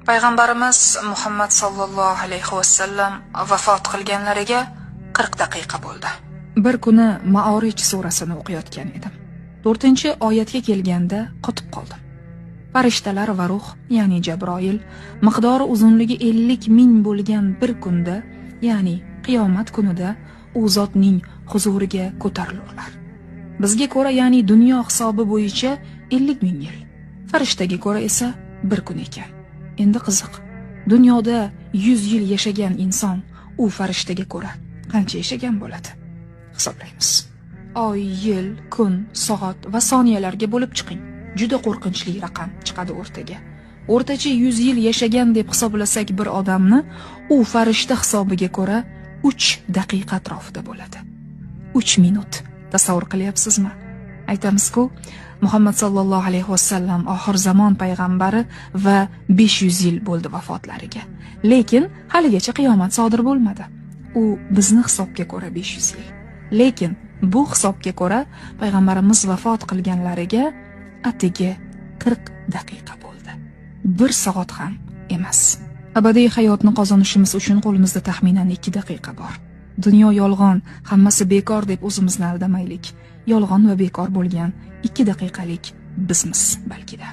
Payg'ambarimiz Muhammad sallallohu alayhi vasallam vafot qilganlariga 40 daqiqa bo'ldi. Bir kuni Ma'orij surasini o'qiyotgan edim. 4-oyatga kelganda qotib qoldim. Farishtalar va ruh, ya'ni Jabroil, miqdori uzunligi 50 ming bo'lgan bir kunda, ya'ni qiyomat kunida u zotning huzuriga ko'tarilurlar. Bizga ko'ra, ya'ni dunyo hisobi bo'yicha 50 ming yil. Farishtaga ko'ra esa bir kun ekan. Endi qiziq. Dunyoda 100 yil yashagan inson u farishtaga ko'ra qancha yashagan bo'ladi? Hisoblaymiz. Oy, yil, kun, soat va soniyalarga bo'lib chiqing. Juda qo'rqinchli raqam chiqadi o'rtaga. O'rtacha 100 yil yashagan deb hisoblasak bir odamni, u farishta hisobiga ko'ra 3 daqiqa atrofida bo'ladi. 3 minut. Tasavvur qilyapsizmi? Aytamiz-ku, Muhammad sallallohu alayhi vasallam oxir zamon payg'ambari va 500 yil bo'ldi vafotlariga. Lekin haligacha qiyomat sodir bo'lmadi. U bizni hisobga ko'ra 500 yil. Lekin bu hisobga ko'ra payg'ambarimiz vafot qilganlariga atigi 40 daqiqa bo'ldi. 1 soat ham emas. Abadiy hayotni qozonishimiz uchun qo'limizda taxminan 2 daqiqa bor. Dunyo yolg'on, hammasi bekor deb o'zimizni aldamaylik. Yolg'on va bekor bo'lgan 2 daqiqalik bizmiz balkida.